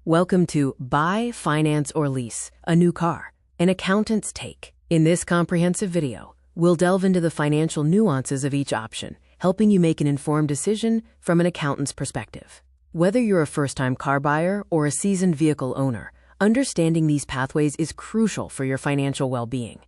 Welcome to Buy, Finance, or Lease a New Car, an accountant's take. In this comprehensive video, we'll delve into the financial nuances of each option, helping you make an informed decision from an accountant's perspective. Whether you're a first-time car buyer or a seasoned vehicle owner, understanding these pathways is crucial for your financial well-being.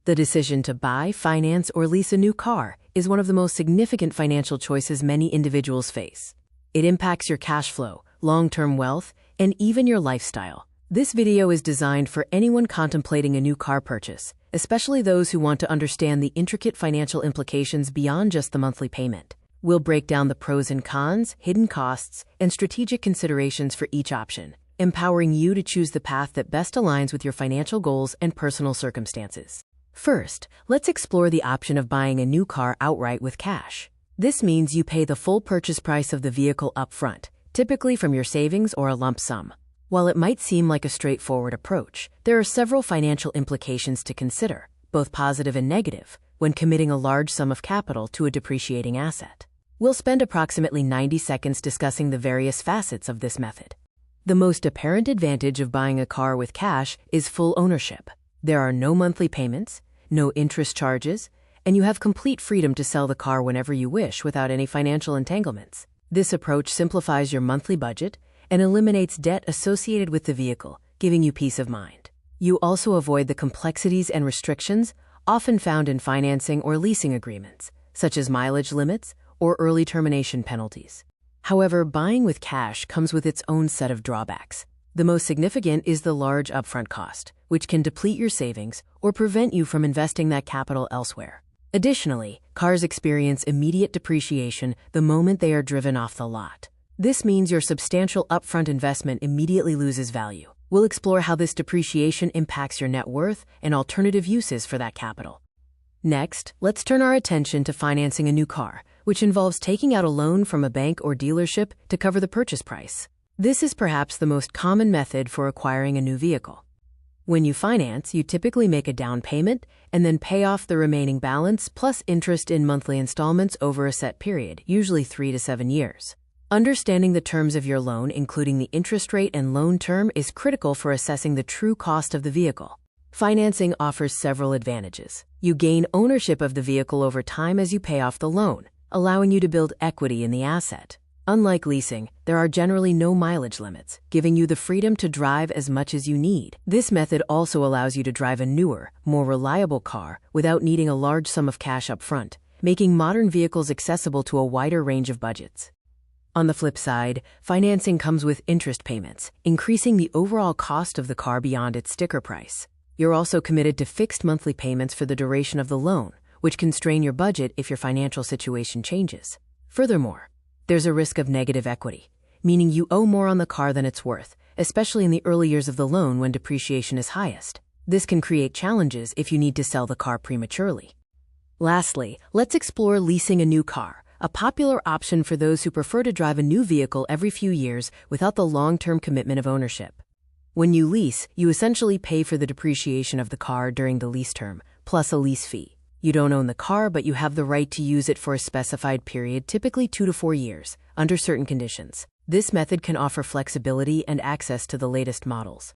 The decision to buy, finance, or lease a new car is one of the most significant financial choices many individuals face. It impacts your cash flow, long-term wealth, and even your lifestyle. This video is designed for anyone contemplating a new car purchase, especially those who want to understand the intricate financial implications beyond just the monthly payment. We'll break down the pros and cons, hidden costs, and strategic considerations for each option, empowering you to choose the path that best aligns with your financial goals and personal circumstances. First, let's explore the option of buying a new car outright with cash. This means you pay the full purchase price of the vehicle up front, typically from your savings or a lump sum. While it might seem like a straightforward approach, there are several financial implications to consider, both positive and negative, when committing a large sum of capital to a depreciating asset. We'll spend approximately 90 seconds discussing the various facets of this method. The most apparent advantage of buying a car with cash is full ownership. There are no monthly payments, no interest charges, and you have complete freedom to sell the car whenever you wish without any financial entanglements. This approach simplifies your monthly budget and eliminates debt associated with the vehicle, giving you peace of mind. You also avoid the complexities and restrictions often found in financing or leasing agreements, such as mileage limits or early termination penalties. However, buying with cash comes with its own set of drawbacks. The most significant is the large upfront cost, which can deplete your savings or prevent you from investing that capital elsewhere. Additionally, cars experience immediate depreciation the moment they are driven off the lot. This means your substantial upfront investment immediately loses value. We'll explore how this depreciation impacts your net worth and alternative uses for that capital. Next, let's turn our attention to financing a new car, which involves taking out a loan from a bank or dealership to cover the purchase price. This is perhaps the most common method for acquiring a new vehicle. When you finance, you typically make a down payment and then pay off the remaining balance plus interest in monthly installments over a set period, usually 3 to 7 years. Understanding the terms of your loan, including the interest rate and loan term, is critical for assessing the true cost of the vehicle. Financing offers several advantages. You gain ownership of the vehicle over time as you pay off the loan, allowing you to build equity in the asset. Unlike leasing, there are generally no mileage limits, giving you the freedom to drive as much as you need. This method also allows you to drive a newer, more reliable car without needing a large sum of cash up front, making modern vehicles accessible to a wider range of budgets. On the flip side, financing comes with interest payments, increasing the overall cost of the car beyond its sticker price. You're also committed to fixed monthly payments for the duration of the loan, which can strain your budget if your financial situation changes. Furthermore, there's a risk of negative equity, meaning you owe more on the car than it's worth, especially in the early years of the loan when depreciation is highest. This can create challenges if you need to sell the car prematurely. Lastly, let's explore leasing a new car, a popular option for those who prefer to drive a new vehicle every few years without the long-term commitment of ownership. When you lease, you essentially pay for the depreciation of the car during the lease term, plus a lease fee. You don't own the car, but you have the right to use it for a specified period, typically 2 to 4 years, under certain conditions. This method can offer flexibility and access to the latest models.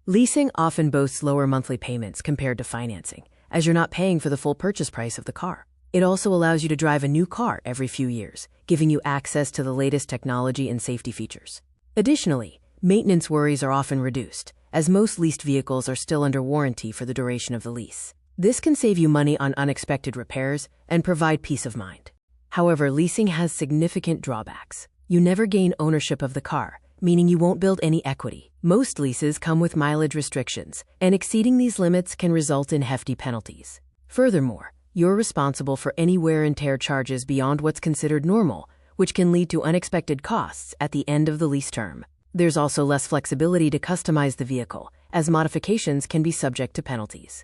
Leasing often boasts lower monthly payments compared to financing, as you're not paying for the full purchase price of the car. It also allows you to drive a new car every few years, giving you access to the latest technology and safety features. Additionally, maintenance worries are often reduced, as most leased vehicles are still under warranty for the duration of the lease. This can save you money on unexpected repairs and provide peace of mind. However, leasing has significant drawbacks. You never gain ownership of the car, meaning you won't build any equity. Most leases come with mileage restrictions, and exceeding these limits can result in hefty penalties. Furthermore, you're responsible for any wear and tear charges beyond what's considered normal, which can lead to unexpected costs at the end of the lease term. There's also less flexibility to customize the vehicle, as modifications can be subject to penalties.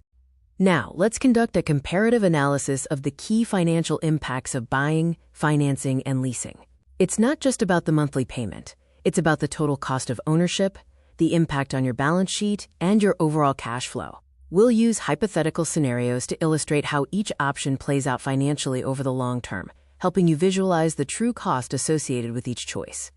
Now, let's conduct a comparative analysis of the key financial impacts of buying, financing, and leasing. It's not just about the monthly payment. It's about the total cost of ownership, the impact on your balance sheet, and your overall cash flow. We'll use hypothetical scenarios to illustrate how each option plays out financially over the long term, helping you visualize the true cost associated with each choice.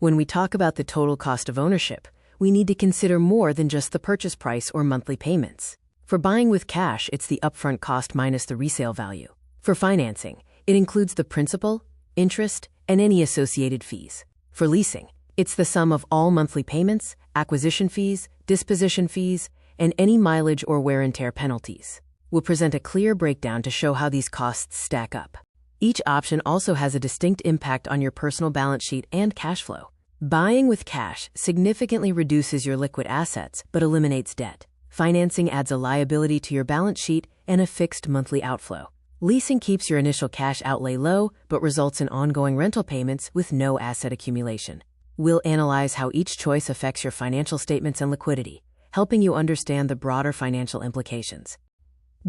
When we talk about the total cost of ownership, we need to consider more than just the purchase price or monthly payments. For buying with cash, it's the upfront cost minus the resale value. For financing, it includes the principal, interest, and any associated fees. For leasing, it's the sum of all monthly payments, acquisition fees, disposition fees, and any mileage or wear and tear penalties. We'll present a clear breakdown to show how these costs stack up. Each option also has a distinct impact on your personal balance sheet and cash flow. Buying with cash significantly reduces your liquid assets but eliminates debt. Financing adds a liability to your balance sheet and a fixed monthly outflow. Leasing keeps your initial cash outlay low but results in ongoing rental payments with no asset accumulation. We'll analyze how each choice affects your financial statements and liquidity, helping you understand the broader financial implications.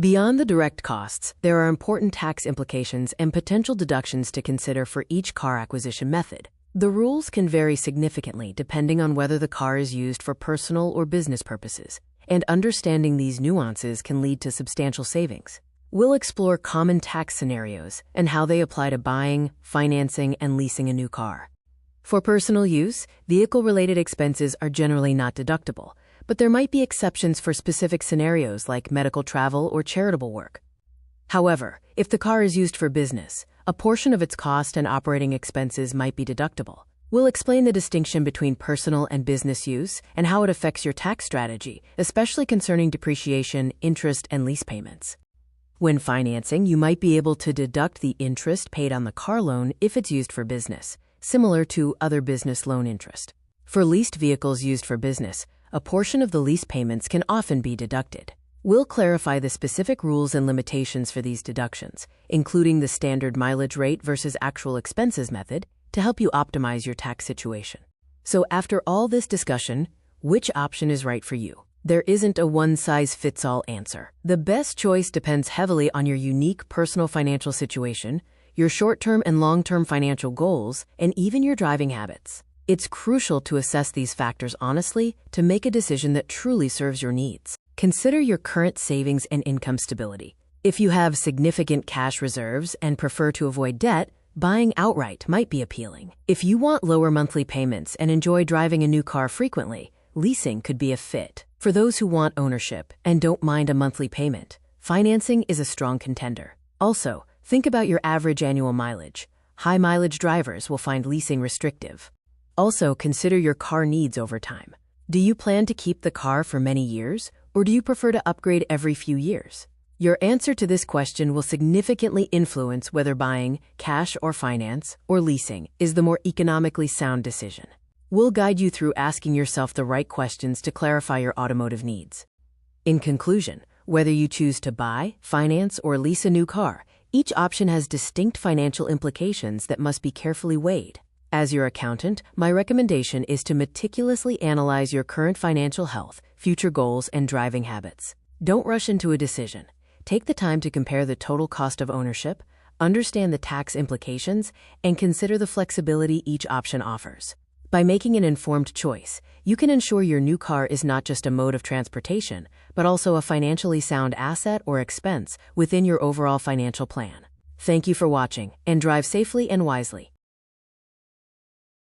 Beyond the direct costs, there are important tax implications and potential deductions to consider for each car acquisition method. The rules can vary significantly depending on whether the car is used for personal or business purposes, and understanding these nuances can lead to substantial savings. We'll explore common tax scenarios and how they apply to buying, financing, and leasing a new car. For personal use, vehicle-related expenses are generally not deductible, but there might be exceptions for specific scenarios like medical travel or charitable work. However, if the car is used for business, a portion of its cost and operating expenses might be deductible. We'll explain the distinction between personal and business use and how it affects your tax strategy, especially concerning depreciation, interest, and lease payments. When financing, you might be able to deduct the interest paid on the car loan if it's used for business, similar to other business loan interest. For leased vehicles used for business, a portion of the lease payments can often be deducted. We'll clarify the specific rules and limitations for these deductions, including the standard mileage rate versus actual expenses method, to help you optimize your tax situation. So after all this discussion, which option is right for you? There isn't a one-size-fits-all answer. The best choice depends heavily on your unique personal financial situation, your short-term and long-term financial goals, and even your driving habits. It's crucial to assess these factors honestly to make a decision that truly serves your needs. Consider your current savings and income stability. If you have significant cash reserves and prefer to avoid debt, buying outright might be appealing. If you want lower monthly payments and enjoy driving a new car frequently, leasing could be a fit. For those who want ownership and don't mind a monthly payment, financing is a strong contender. Also, think about your average annual mileage. High mileage drivers will find leasing restrictive. Also, consider your car needs over time. Do you plan to keep the car for many years, or do you prefer to upgrade every few years? Your answer to this question will significantly influence whether buying, cash or finance, or leasing is the more economically sound decision. We'll guide you through asking yourself the right questions to clarify your automotive needs. In conclusion, whether you choose to buy, finance, or lease a new car, each option has distinct financial implications that must be carefully weighed. As your accountant, my recommendation is to meticulously analyze your current financial health, future goals, and driving habits. Don't rush into a decision. Take the time to compare the total cost of ownership, understand the tax implications, and consider the flexibility each option offers. By making an informed choice, you can ensure your new car is not just a mode of transportation, but also a financially sound asset or expense within your overall financial plan. Thank you for watching, and drive safely and wisely.